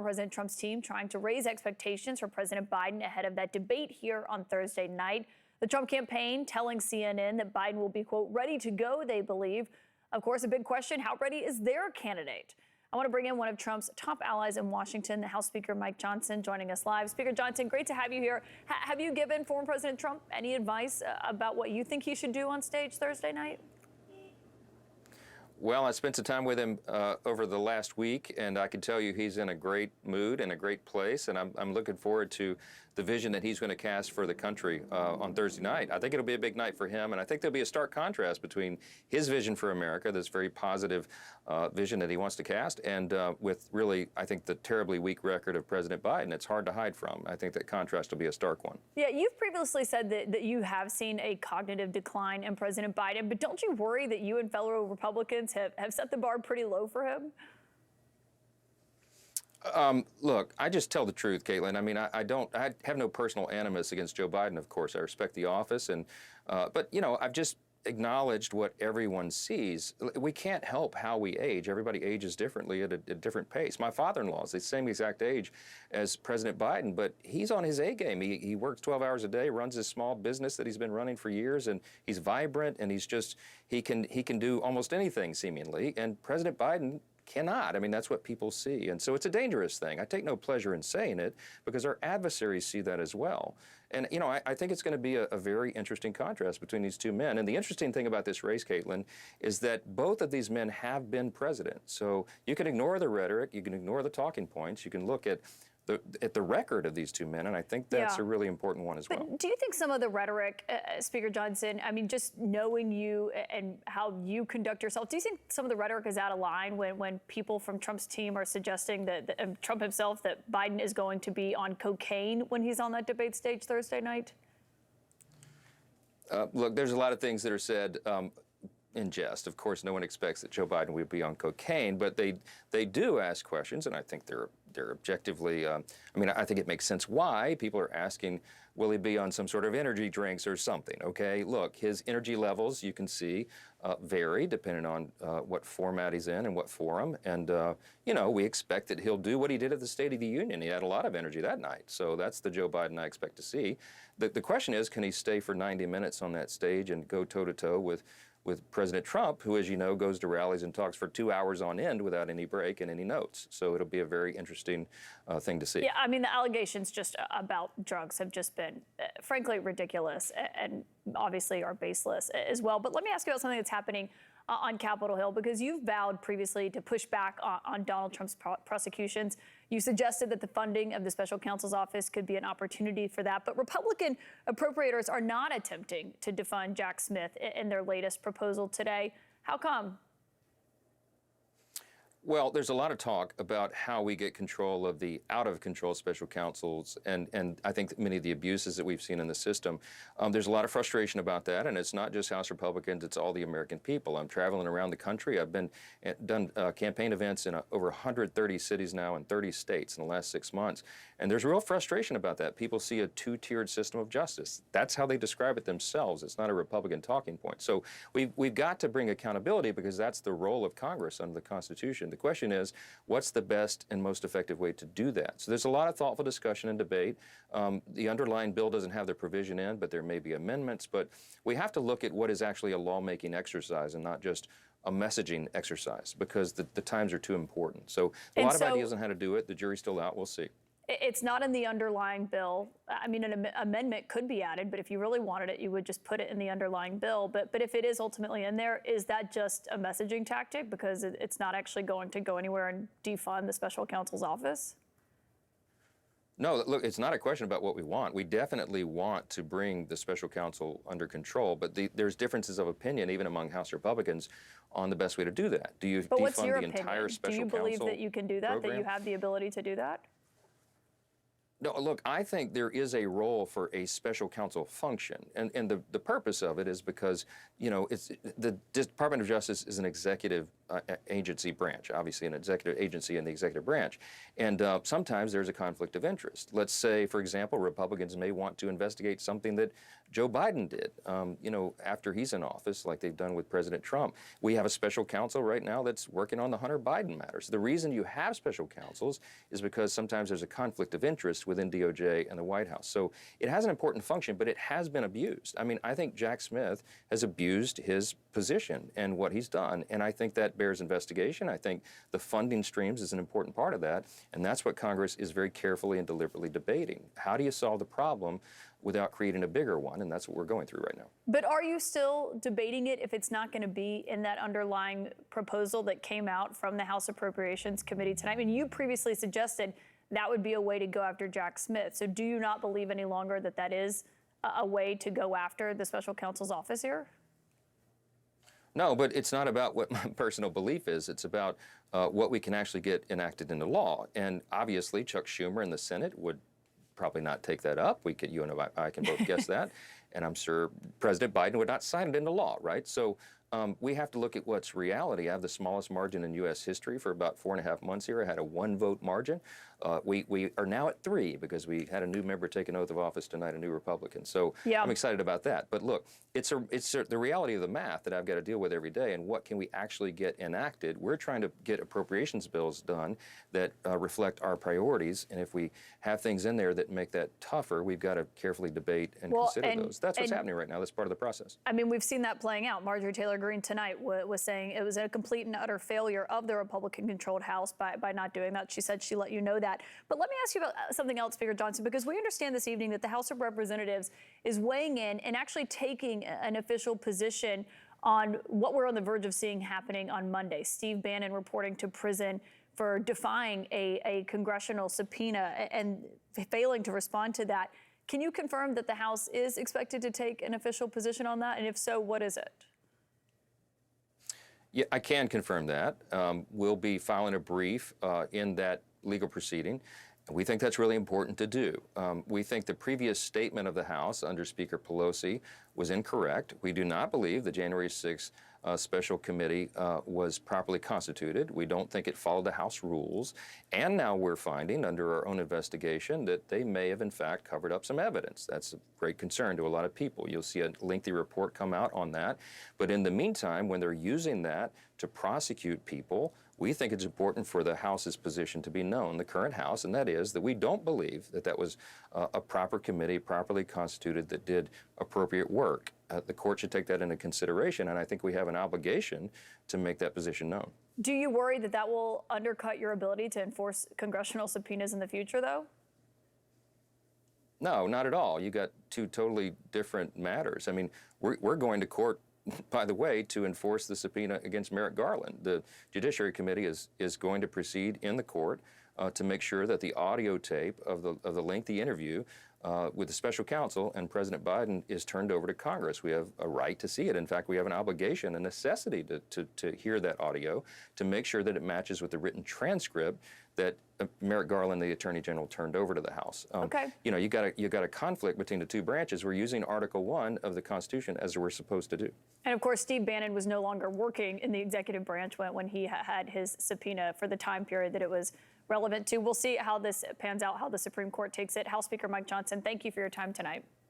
President Trump's team trying to raise expectations for President Biden ahead of that debate here on Thursday night. The Trump campaign telling CNN that Biden will be, quote, ready to go, they believe. Of course, a big question, how ready is their candidate? I want to bring in one of Trump's top allies in Washington, the House Speaker Mike Johnson, joining us live. Speaker Johnson, great to have you here. Have you given former President Trump any advice about what you think he should do on stage Thursday night? Well, I spent some time with him over the last week, and I can tell you he's in a great mood and a great place, and I'm looking forward to the vision that he's going to cast for the country on Thursday night. I think it'll be a big night for him, and I think there'll be a stark contrast between his vision for America, this very positive vision that he wants to cast, and with really, I think, the terribly weak record of President Biden. It's hard to hide from. I think that contrast will be a stark one. Yeah, you've previously said that you have seen a cognitive decline in President Biden, but don't you worry that you and fellow Republicans have set the bar pretty low for him? Look, I just tell the truth, Caitlin. I mean, I have no personal animus against Joe Biden, of course. I respect the office, but, you know, I've just acknowledged what everyone sees. We can't help how we age. Everybody ages differently at a different pace. My father-in-law is the same exact age as President Biden, but he's on his A game. He works 12 hours a day, runs his small business that he's been running for years, and he's vibrant, and he can do almost anything seemingly. And President Biden cannot. I mean, that's what people see. And so it's a dangerous thing. I take no pleasure in saying it because our adversaries see that as well. And, you know, I think it's going to be a very interesting contrast between these two men. And the interesting thing about this race, Caitlin, is that both of these men have been president. So you can ignore the rhetoric, you can ignore the talking points, you can look at the record of these two men, and I think that's a really important one as well. But do you think some of the rhetoric, Speaker Johnson, I mean, just knowing you and how you conduct yourself, do you think some of the rhetoric is out of line when people from Trump's team are suggesting that Trump himself, that Biden is going to be on cocaine when he's on that debate stage Thursday night? Look, there's a lot of things that are said in jest. Of course, no one expects that Joe Biden would be on cocaine, but they do ask questions, and I think they're objectively, I mean, I think it makes sense why people are asking, will he be on some sort of energy drinks or something, okay? Look, his energy levels, you can see, vary depending on what format he's in and what forum, and, you know, we expect that he'll do what he did at the State of the Union. He had a lot of energy that night, so that's the Joe Biden I expect to see. The question is, can he stay for 90 minutes on that stage and go toe-to-toe with President Trump, who, as you know, goes to rallies and talks for 2 hours on end without any break and any notes. So it'll be a very interesting thing to see. Yeah, I mean, the allegations just about drugs have just been, frankly, ridiculous and obviously are baseless as well. But let me ask you about something that's happening on Capitol Hill, because you've vowed previously to push back on Donald Trump's prosecutions. You suggested that the funding of the special counsel's office could be an opportunity for that. But Republican appropriators are not attempting to defund Jack Smith in their latest proposal today. How come? Well, there's a lot of talk about how we get control of the out-of-control special counsels, and I think that many of the abuses that we've seen in the system. There's a lot of frustration about that, and it's not just House Republicans, it's all the American people. I'm traveling around the country. I've done campaign events in over 130 cities now in 30 states in the last 6 months, and there's real frustration about that. People see a two-tiered system of justice. That's how they describe it themselves. It's not a Republican talking point. So we've got to bring accountability, because that's the role of Congress under the Constitution. The question is, what's the best and most effective way to do that? So there's a lot of thoughtful discussion and debate. The underlying bill doesn't have the provision in, but there may be amendments. But we have to look at what is actually a lawmaking exercise and not just a messaging exercise, because the times are too important. So a lot of ideas on how to do it. The jury's still out. We'll see. It's not in the underlying bill. I mean, an amendment could be added, but if you really wanted it, you would just put it in the underlying bill. But if it is ultimately in there, is that just a messaging tactic, because it's not actually going to go anywhere and defund the special counsel's office? No, look, it's not a question about what we want. We definitely want to bring the special counsel under control, but there's differences of opinion, even among House Republicans, on the best way to do that. Do you defund the entire special counsel? Do you believe that you can do that, that you have the ability to do that? No, look, I think there is a role for a special counsel function, and the purpose of it is because, you know, the Department of Justice is an executive agency branch, obviously an executive agency in the executive branch. And sometimes there's a conflict of interest. Let's say, for example, Republicans may want to investigate something that Joe Biden did, after he's in office, like they've done with President Trump. We have a special counsel right now that's working on the Hunter Biden matters. The reason you have special counsels is because sometimes there's a conflict of interest within DOJ and the White House. So it has an important function, but it has been abused. I mean, I think Jack Smith has abused his position and what he's done, and I think that bears investigation. I think the funding streams is an important part of that, and that's what Congress is very carefully and deliberately debating. How do you solve the problem without creating a bigger one? And that's what we're going through right now. But are you still debating it if it's not going to be in that underlying proposal that came out from the House Appropriations Committee tonight? I mean, you previously suggested that would be a way to go after Jack Smith. So do you not believe any longer that that is a way to go after the special counsel's office here? No, but it's not about what my personal belief is. It's about what we can actually get enacted into law. And obviously, Chuck Schumer in the Senate would probably not take that up. You and I can both guess that. And I'm sure President Biden would not sign it into law, right? So we have to look at what's reality. I have the smallest margin in U.S. history for about 4.5 months here. I had a 1-vote margin. We are now at 3 because we had a new member take an oath of office tonight, a new Republican. So yeah. I'm excited about that. But look, it's the reality of the math that I've got to deal with every day, and what can we actually get enacted. We're trying to get appropriations bills done that reflect our priorities, and if we have things in there that make that tougher, we've got to carefully debate and consider those. That's what's happening right now. That's part of the process. I mean, we've seen that playing out. Marjorie Taylor Greene tonight was saying it was a complete and utter failure of the Republican-controlled House by not doing that. She said she let you know that. But let me ask you about something else, Speaker Johnson, because we understand this evening that the House of Representatives is weighing in and actually taking an official position on what we're on the verge of seeing happening on Monday. Steve Bannon reporting to prison for defying a congressional subpoena and failing to respond to that. Can you confirm that the House is expected to take an official position on that? And if so, what is it? Yeah, I can confirm that. We'll be filing a brief in that legal proceeding. We think that's really important to do. We think the previous statement of the House under Speaker Pelosi was incorrect. We do not believe the January 6th special committee was properly constituted. We don't think it followed the House rules. And now we're finding under our own investigation that they may have in fact covered up some evidence. That's a great concern to a lot of people. You'll see a lengthy report come out on that. But in the meantime, when they're using that to prosecute people, we think it's important for the House's position to be known, the current House, and that is that we don't believe that that was a proper committee, properly constituted, that did appropriate work. The court should take that into consideration, and I think we have an obligation to make that position known. Do you worry that that will undercut your ability to enforce congressional subpoenas in the future, though? No, not at all. You got two totally different matters. I mean, we're going to court, by the way, to enforce the subpoena against Merrick Garland. The Judiciary Committee is going to proceed in the court to make sure that the audio tape of the lengthy interview with the special counsel and President Biden is turned over to Congress. We have a right to see it. In fact, we have an obligation, a necessity to hear that audio, to make sure that it matches with the written transcript that Merrick Garland, the Attorney General, turned over to the House. Okay. You know, you got a conflict between the two branches. We're using Article 1 of the Constitution as we're supposed to do. And of course, Steve Bannon was no longer working in the executive branch when he had his subpoena for the time period that it was relevant to. We'll see how this pans out, how the Supreme Court takes it. House Speaker Mike Johnson, thank you for your time tonight.